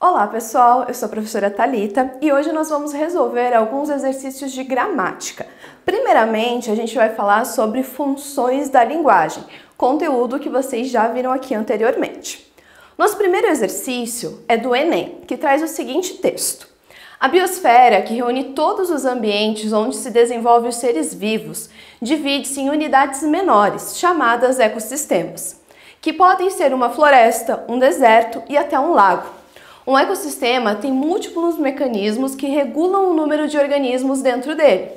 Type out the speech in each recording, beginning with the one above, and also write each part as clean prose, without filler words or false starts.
Olá pessoal, eu sou a professora Thalita e hoje nós vamos resolver alguns exercícios de gramática. Primeiramente, a gente vai falar sobre funções da linguagem, conteúdo que vocês já viram aqui anteriormente. Nosso primeiro exercício é do Enem, que traz o seguinte texto. A biosfera, que reúne todos os ambientes onde se desenvolvem os seres vivos, divide-se em unidades menores, chamadas ecossistemas, que podem ser uma floresta, um deserto e até um lago. Um ecossistema tem múltiplos mecanismos que regulam o número de organismos dentro dele,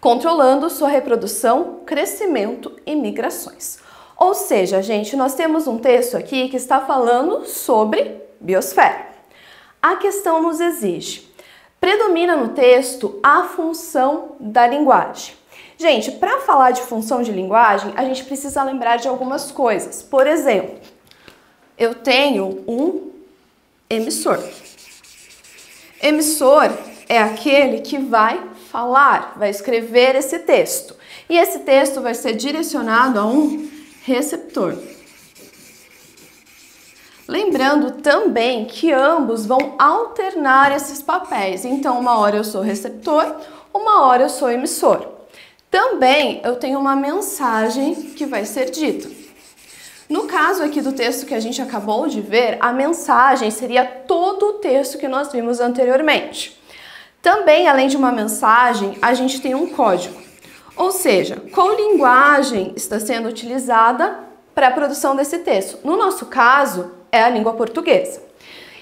controlando sua reprodução, crescimento e migrações. Ou seja, gente, nós temos um texto aqui que está falando sobre biosfera. A questão nos exige: predomina no texto a função da linguagem. Gente, para falar de função de linguagem, a gente precisa lembrar de algumas coisas. Por exemplo, eu tenho um emissor. Emissor é aquele que vai falar, vai escrever esse texto. E esse texto vai ser direcionado a um receptor. Lembrando também que ambos vão alternar esses papéis. Então, uma hora eu sou receptor, uma hora eu sou emissor. Também eu tenho uma mensagem que vai ser dita. No caso aqui do texto que a gente acabou de ver, a mensagem seria todo o texto que nós vimos anteriormente. Também, além de uma mensagem, a gente tem um código. Ou seja, qual linguagem está sendo utilizada para a produção desse texto? No nosso caso, é a língua portuguesa.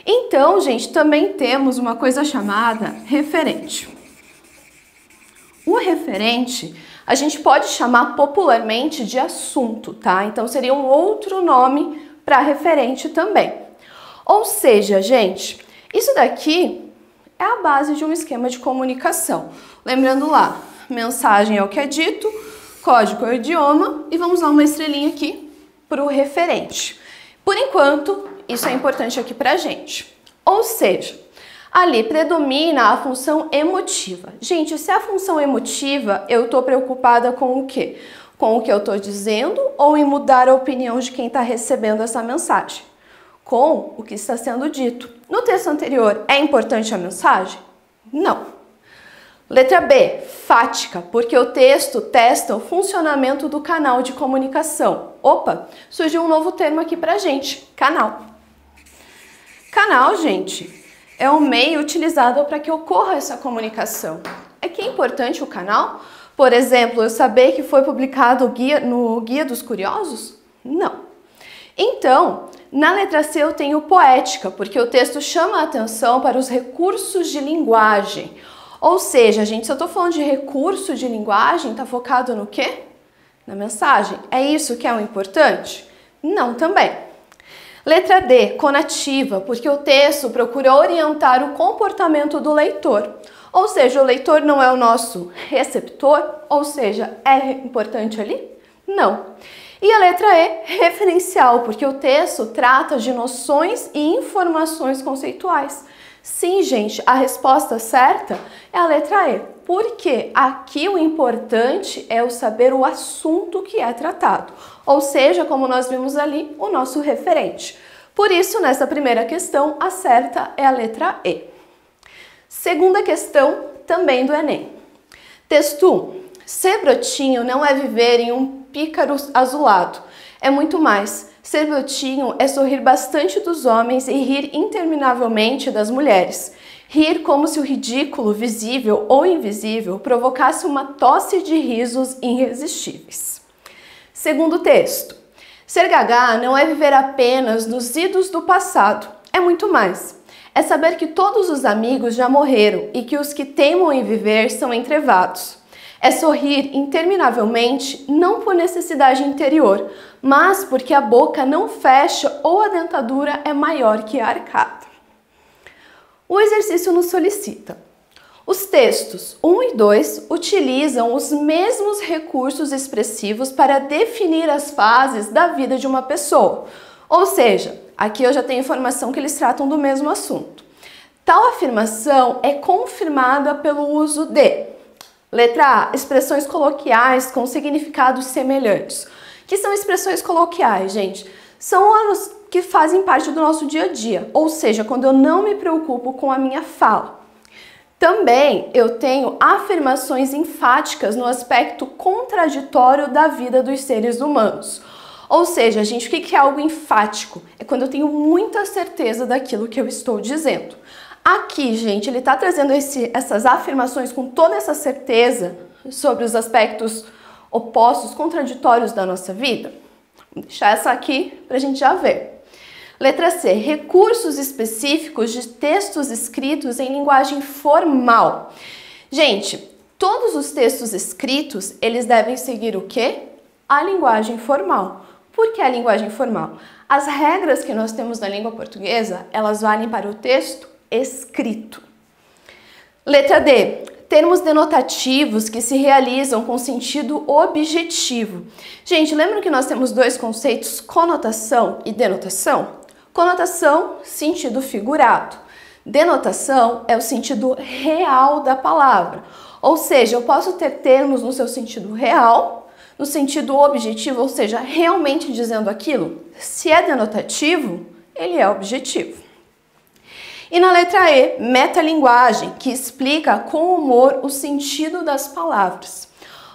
Então, gente, também temos uma coisa chamada referente. O referente a gente pode chamar popularmente de assunto, tá? Então seria um outro nome para referente também. Ou seja, gente, isso daqui é a base de um esquema de comunicação. Lembrando lá, mensagem é o que é dito, código é o idioma e vamos dar uma estrelinha aqui para o referente. Por enquanto, isso é importante aqui para a gente. Ou seja, ali predomina a função emotiva. Gente, se a função emotiva, eu estou preocupada com o quê? Com o que eu estou dizendo ou em mudar a opinião de quem está recebendo essa mensagem? Com o que está sendo dito. No texto anterior, é importante a mensagem? Não. Letra B, fática, porque o texto testa o funcionamento do canal de comunicação. Opa, surgiu um novo termo aqui pra gente, canal. Canal, gente, é um meio utilizado para que ocorra essa comunicação. É que é importante o canal? Por exemplo, eu saber que foi publicado no Guia dos Curiosos? Não. Então, na letra C eu tenho poética, porque o texto chama a atenção para os recursos de linguagem. Ou seja, gente, se eu estou falando de recurso de linguagem, está focado no quê? Na mensagem. É isso que é o importante? Não também. Letra D, conativa, porque o texto procura orientar o comportamento do leitor. Ou seja, o leitor não é o nosso receptor, ou seja, é importante ali? Não. E a letra E, referencial, porque o texto trata de noções e informações conceituais. Sim, gente, a resposta certa é a letra E, porque aqui o importante é o saber o assunto que é tratado, ou seja, como nós vimos ali, o nosso referente. Por isso, nessa primeira questão, a certa é a letra E. Segunda questão, também do Enem. Texto 1. Ser brotinho não é viver em um pícaro azulado, é muito mais. Ser brotinho é sorrir bastante dos homens e rir interminavelmente das mulheres. Rir como se o ridículo, visível ou invisível, provocasse uma tosse de risos irresistíveis. Segundo texto. Ser gaga não é viver apenas nos idos do passado, é muito mais. É saber que todos os amigos já morreram e que os que teimam em viver são entrevados. É sorrir interminavelmente, não por necessidade interior, mas porque a boca não fecha ou a dentadura é maior que a arcada. O exercício nos solicita. Os textos 1 e 2 utilizam os mesmos recursos expressivos para definir as fases da vida de uma pessoa. Ou seja, aqui eu já tenho informação que eles tratam do mesmo assunto. Tal afirmação é confirmada pelo uso de: letra A, expressões coloquiais com significados semelhantes. Que são expressões coloquiais, gente? São que fazem parte do nosso dia a dia, ou seja, quando eu não me preocupo com a minha fala. Também eu tenho afirmações enfáticas no aspecto contraditório da vida dos seres humanos. Ou seja, gente, o que é algo enfático? É quando eu tenho muita certeza daquilo que eu estou dizendo. Aqui, gente, ele está trazendo essas afirmações com toda essa certeza sobre os aspectos opostos, contraditórios da nossa vida. Vou deixar essa aqui para a gente já ver. Letra C. Recursos específicos de textos escritos em linguagem formal. Gente, todos os textos escritos, eles devem seguir o quê? A linguagem formal. Por que a linguagem formal? As regras que nós temos na língua portuguesa, elas valem para o texto escrito. Letra D. Termos denotativos que se realizam com sentido objetivo. Gente, lembram que nós temos dois conceitos, conotação e denotação? Conotação, sentido figurado. Denotação é o sentido real da palavra. Ou seja, eu posso ter termos no seu sentido real, no sentido objetivo, ou seja, realmente dizendo aquilo. Se é denotativo, ele é objetivo. E na letra E, metalinguagem, que explica com humor o sentido das palavras.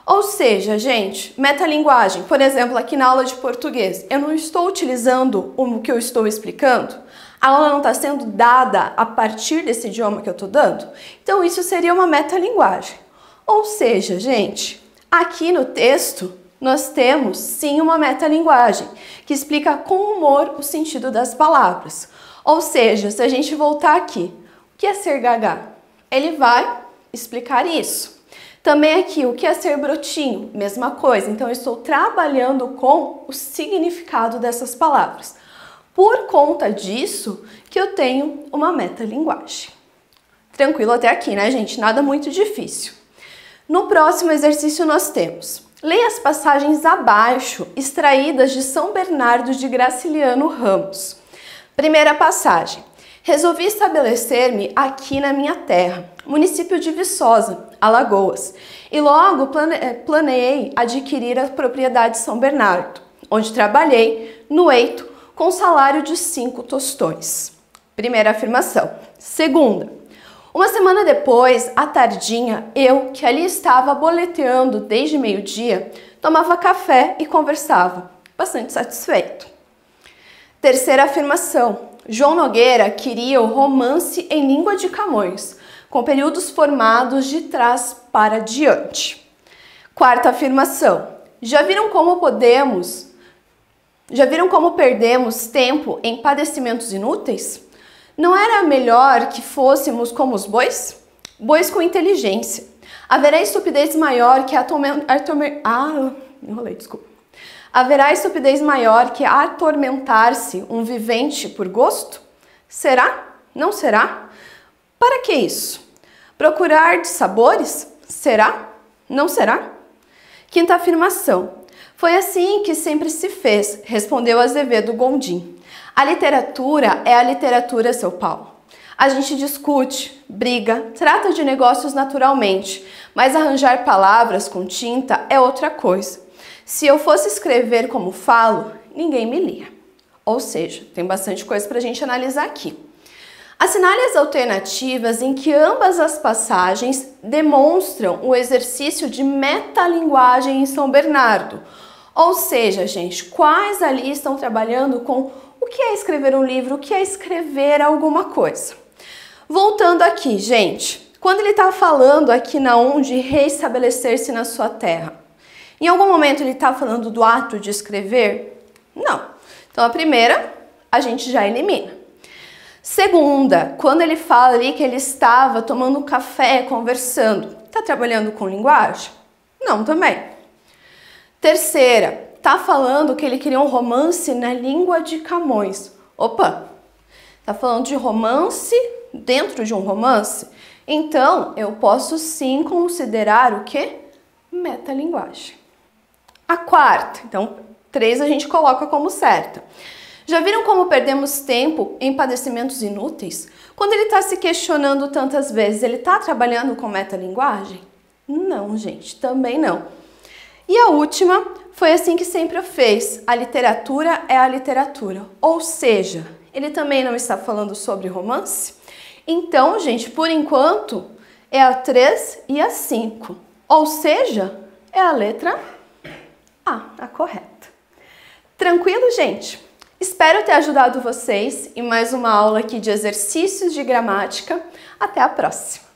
Ou seja, gente, metalinguagem, por exemplo, aqui na aula de português, eu não estou utilizando o que eu estou explicando, a aula não está sendo dada a partir desse idioma que eu estou dando, então isso seria uma metalinguagem. Ou seja, gente, aqui no texto nós temos sim uma metalinguagem, que explica com humor o sentido das palavras. Ou seja, se a gente voltar aqui, o que é ser gaga? Ele vai explicar isso. Também aqui, o que é ser brotinho? Mesma coisa. Então, eu estou trabalhando com o significado dessas palavras. Por conta disso, que eu tenho uma metalinguagem. Tranquilo até aqui, né, gente? Nada muito difícil. No próximo exercício, nós temos: leia as passagens abaixo, extraídas de São Bernardo de Graciliano Ramos. Primeira passagem. Resolvi estabelecer-me aqui na minha terra, município de Viçosa, Alagoas, e logo planejei adquirir a propriedade São Bernardo, onde trabalhei no eito com salário de 5 tostões. Primeira afirmação. Segunda. Uma semana depois, à tardinha, eu, que ali estava boleteando desde meio-dia, tomava café e conversava, bastante satisfeito. Terceira afirmação. João Nogueira queria o romance em língua de Camões, com períodos formados de trás para diante. Quarta afirmação. Já viram como perdemos tempo em padecimentos inúteis? Não era melhor que fôssemos como os bois? Bois com inteligência. Haverá estupidez maior que Haverá estupidez maior que atormentar-se um vivente por gosto? Será? Não será? Para que isso? Procurar de sabores? Será? Não será? Quinta afirmação. Foi assim que sempre se fez, respondeu Azevedo Gondim. A literatura é a literatura, seu Paulo. A gente discute, briga, trata de negócios naturalmente, mas arranjar palavras com tinta é outra coisa. Se eu fosse escrever como falo, ninguém me lia. Ou seja, tem bastante coisa para a gente analisar aqui. Assinale as alternativas em que ambas as passagens demonstram o exercício de metalinguagem em São Bernardo. Ou seja, gente, quais ali estão trabalhando com o que é escrever um livro, o que é escrever alguma coisa. Voltando aqui, gente, quando ele está falando aqui na onde reestabelecer-se na sua terra, em algum momento ele está falando do ato de escrever? Não. Então, a primeira, a gente já elimina. Segunda, quando ele fala ali que ele estava tomando café, conversando, está trabalhando com linguagem? Não, também. Terceira, está falando que ele queria um romance na língua de Camões. Opa, está falando de romance dentro de um romance? Então, eu posso sim considerar o quê? Metalinguagem. A quarta, então 3 a gente coloca como certa. Já viram como perdemos tempo em padecimentos inúteis? Quando ele está se questionando tantas vezes, ele está trabalhando com metalinguagem? Não, gente, também não. E a última foi assim que sempre o fez. A literatura é a literatura. Ou seja, ele também não está falando sobre romance? Então, gente, por enquanto, é a 3 e a 5. Ou seja, é a letra A correta. Tranquilo, gente? Espero ter ajudado vocês em mais uma aula aqui de exercícios de gramática. Até a próxima!